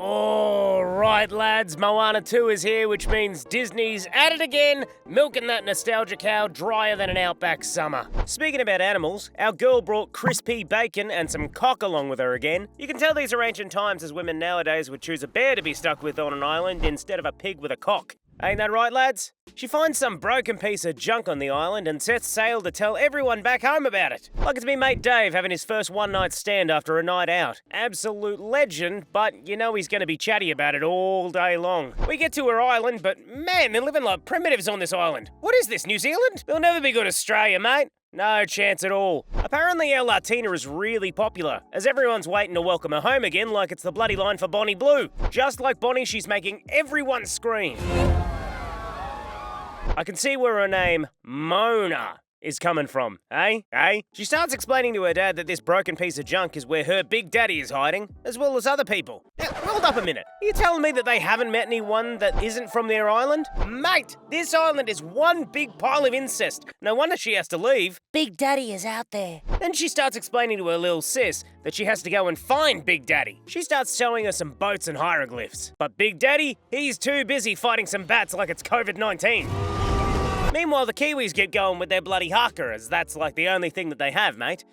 All right, lads, Moana 2 is here, which means Disney's at it again, milking that nostalgia cow drier than an outback summer. Speaking about animals, our girl brought crispy bacon and some cock along with her again. You can tell these are ancient times, as women nowadays would choose a bear to be stuck with on an island instead of a pig with a cock. Ain't that right, lads? She finds some broken piece of junk on the island and sets sail to tell everyone back home about it. Like it's me mate Dave having his first one-night stand after a night out. Absolute legend, but you know he's going to be chatty about it all day long. We get to her island, but man, they're living like primitives on this island. What is this, New Zealand? They'll never be good Australia, mate. No chance at all. Apparently our Latina is really popular, as everyone's waiting to welcome her home again like it's the bloody line for Bonnie Blue. Just like Bonnie, she's making everyone scream. I can see where her name, Moana, is coming from, eh? She starts explaining to her dad that this broken piece of junk is where her big daddy is hiding, as well as other people. Now, hold up a minute. Are you telling me that they haven't met anyone that isn't from their island? Mate, this island is one big pile of incest. No wonder she has to leave. Big Daddy is out there. Then she starts explaining to her little sis that she has to go and find Big Daddy. She starts showing her some boats and hieroglyphs. But Big Daddy, he's too busy fighting some bats like it's COVID-19. Meanwhile, the Kiwis get going with their bloody haka, as that's like the only thing that they have, mate.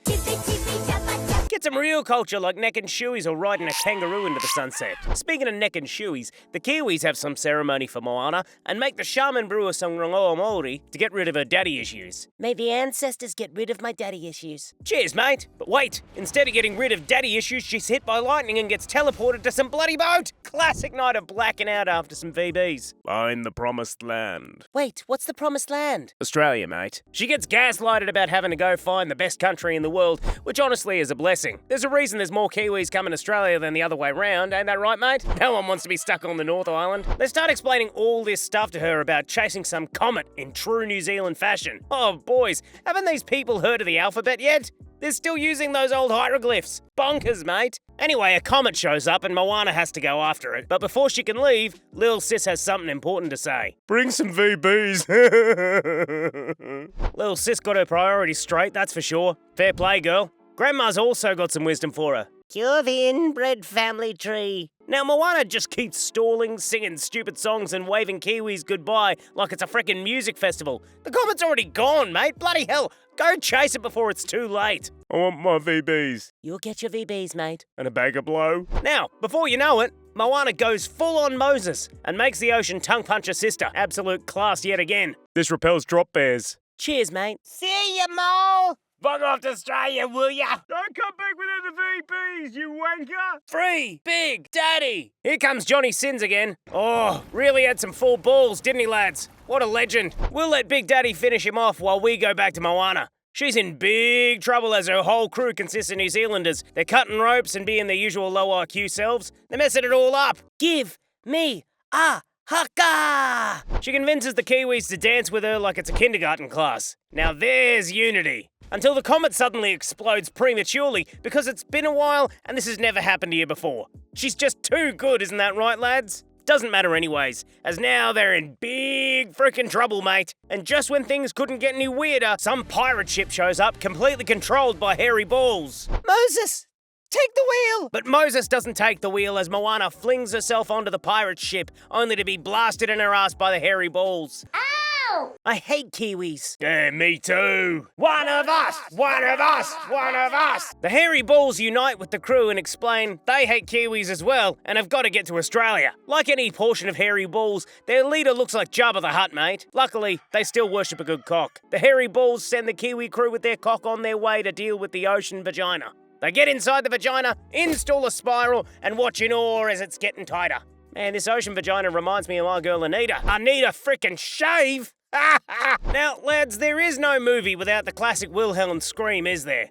Get some real culture like neck and shoeies or riding a kangaroo into the sunset. Speaking of neck and shoeies, the Kiwis have some ceremony for Moana and make the shaman brew some rongoa Māori to get rid of her daddy issues. May the ancestors get rid of my daddy issues. Cheers, mate. But wait, instead of getting rid of daddy issues, she's hit by lightning and gets teleported to some bloody boat. Classic night of blacking out after some VBs. Find the promised land. Wait, what's the promised land? Australia, mate. She gets gaslighted about having to go find the best country in the world, which honestly is a blessing. There's a reason there's more Kiwis coming to Australia than the other way round, ain't that right, mate? No one wants to be stuck on the North Island. They start explaining all this stuff to her about chasing some comet in true New Zealand fashion. Oh, boys, haven't these people heard of the alphabet yet? They're still using those old hieroglyphs. Bonkers, mate. Anyway, a comet shows up and Moana has to go after it. But before she can leave, Lil Sis has something important to say. Bring some VBs. Lil Sis got her priorities straight, that's for sure. Fair play, girl. Grandma's also got some wisdom for her. Cure the inbred family tree. Now, Moana just keeps stalling, singing stupid songs and waving Kiwis goodbye like it's a frickin' music festival. The comet's already gone, mate. Bloody hell. Go chase it before it's too late. I want my VBs. You'll get your VBs, mate. And a bag of blow. Now, before you know it, Moana goes full on Moses and makes the ocean tongue punch her sister. Absolute class yet again. This repels drop bears. Cheers, mate. See ya, Mo! Bug off to Australia, will ya? Don't come back without the VBs, you wanker! Free Big Daddy! Here comes Johnny Sins again. Oh, really had some full balls, didn't he, lads? What a legend. We'll let Big Daddy finish him off while we go back to Moana. She's in big trouble as her whole crew consists of New Zealanders. They're cutting ropes and being their usual low IQ selves. They're messing it all up. Give me a haka! She convinces the Kiwis to dance with her like it's a kindergarten class. Now there's unity. Until the comet suddenly explodes prematurely because it's been a while and this has never happened here before. She's just too good, isn't that right, lads? Doesn't matter anyways, as now they're in big frickin' trouble, mate. And just when things couldn't get any weirder, some pirate ship shows up completely controlled by hairy balls. Moses, take the wheel! But Moses doesn't take the wheel as Moana flings herself onto the pirate ship, only to be blasted in her ass by the hairy balls. I hate Kiwis. Yeah, me too. One of us! One of us! One of us! The hairy balls unite with the crew and explain they hate Kiwis as well and have got to get to Australia. Like any portion of hairy balls, their leader looks like Jabba the Hutt, mate. Luckily, they still worship a good cock. The hairy balls send the Kiwi crew with their cock on their way to deal with the ocean vagina. They get inside the vagina, install a spiral, and watch in awe as it's getting tighter. Man, this ocean vagina reminds me of my girl Anita. Anita frickin' shave! Now, lads, there is no movie without the classic Wilhelm scream, is there?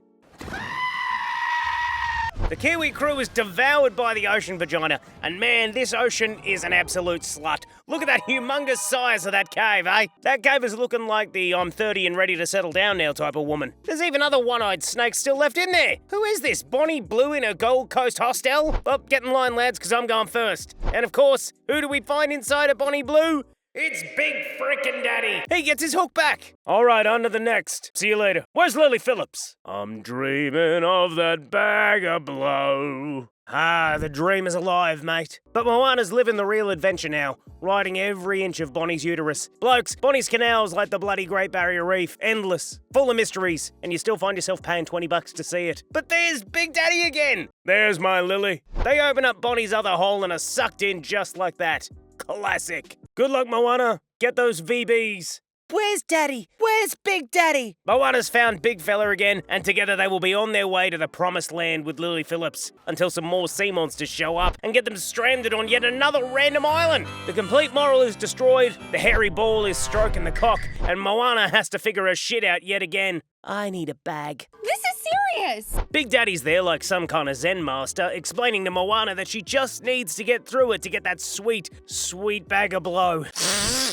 The Kiwi crew is devoured by the ocean vagina, and man, this ocean is an absolute slut. Look at that humongous size of that cave, eh? That cave is looking like the I'm 30 and ready to settle down now type of woman. There's even other one-eyed snakes still left in there. Who is this, Bonnie Blue in a Gold Coast hostel? Well, get in line, lads, because I'm going first. And of course, who do we find inside a Bonnie Blue? It's Big Frickin' Daddy. He gets his hook back. All right, on to the next. See you later. Where's Lily Phillips? I'm dreaming of that bag of blow. Ah, the dream is alive, mate. But Moana's living the real adventure now, riding every inch of Bonnie's uterus. Blokes, Bonnie's canal's like the bloody Great Barrier Reef, endless, full of mysteries, and you still find yourself paying $20 to see it. But there's Big Daddy again! There's my Lily. They open up Bonnie's other hole and are sucked in just like that. Classic. Good luck, Moana. Get those VBs. Where's Daddy? Where's Big Daddy? Moana's found Big Fella again, and together they will be on their way to the promised land with Lily Phillips, until some more sea monsters show up and get them stranded on yet another random island. The complete moral is destroyed, the hairy ball is stroking the cock, and Moana has to figure her shit out yet again. I need a bag. This is serious! Big Daddy's there like some kind of Zen master, explaining to Moana that she just needs to get through it to get that sweet, sweet bag of blow.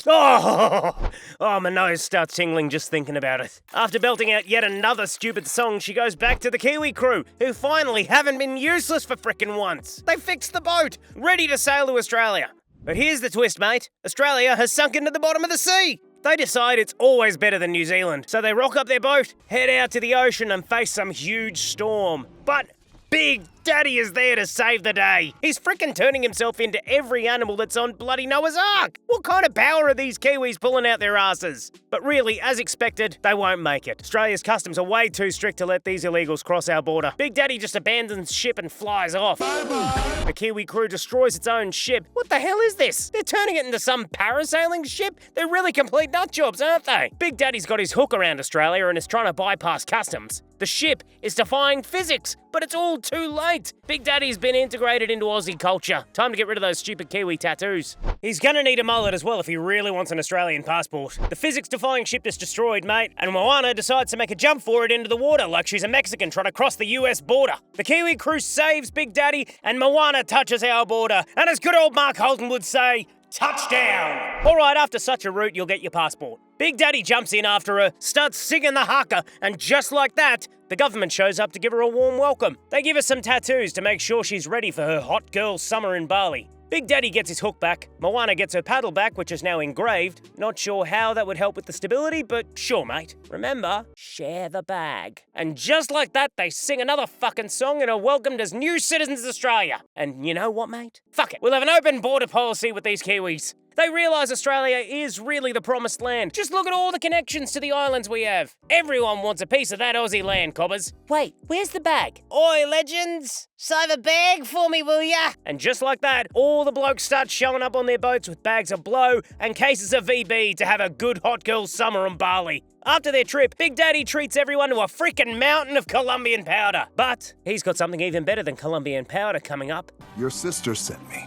Oh, my nose starts tingling just thinking about it. After belting out yet another stupid song, she goes back to the Kiwi crew, who finally haven't been useless for frickin' once. They fixed the boat, ready to sail to Australia. But here's the twist, mate. Australia has sunk into the bottom of the sea. They decide it's always better than New Zealand, so they rock up their boat, head out to the ocean and face some huge storm. But Big Daddy is there to save the day. He's frickin' turning himself into every animal that's on bloody Noah's Ark. What kind of power are these Kiwis pulling out their asses? But really, as expected, they won't make it. Australia's customs are way too strict to let these illegals cross our border. Big Daddy just abandons ship and flies off. Bye-bye. The Kiwi crew destroys its own ship. What the hell is this? They're turning it into some parasailing ship? They're really complete nut jobs, aren't they? Big Daddy's got his hook around Australia and is trying to bypass customs. The ship is defying physics, but it's all too late. Big Daddy's been integrated into Aussie culture. Time to get rid of those stupid Kiwi tattoos. He's gonna need a mullet as well if he really wants an Australian passport. The physics-defying ship is destroyed, mate, and Moana decides to make a jump for it into the water like she's a Mexican trying to cross the US border. The Kiwi crew saves Big Daddy, and Moana touches our border. And as good old Mark Holden would say, touchdown! Alright, after such a route, you'll get your passport. Big Daddy jumps in after her, starts singing the haka, and just like that, the government shows up to give her a warm welcome. They give her some tattoos to make sure she's ready for her hot girl summer in Bali. Big Daddy gets his hook back, Moana gets her paddle back, which is now engraved. Not sure how that would help with the stability, but sure, mate. Remember, share the bag. And just like that, they sing another fucking song and are welcomed as new citizens of Australia. And you know what, mate? Fuck it, we'll have an open border policy with these Kiwis. They realise Australia is really the promised land. Just look at all the connections to the islands we have. Everyone wants a piece of that Aussie land, cobbers. Wait, where's the bag? Oi, legends! Save a bag for me, will ya? And just like that, all the blokes start showing up on their boats with bags of blow and cases of VB to have a good hot girl summer on Bali. After their trip, Big Daddy treats everyone to a freaking mountain of Colombian powder. But he's got something even better than Colombian powder coming up. Your sister sent me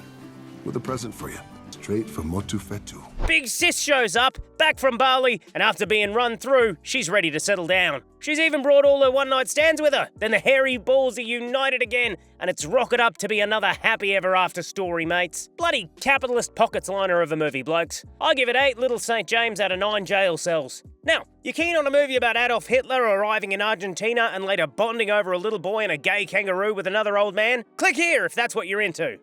with a present for you. Straight from Motu Fetu. Big Sis shows up, back from Bali, and after being run through, she's ready to settle down. She's even brought all her one-night stands with her. Then the hairy balls are united again, and it's rocket up to be another happy ever after story, mates. Bloody capitalist pockets liner of a movie, blokes. I give it 8 little St. James out of 9 jail cells. Now, you keen on a movie about Adolf Hitler arriving in Argentina and later bonding over a little boy and a gay kangaroo with another old man? Click here if that's what you're into.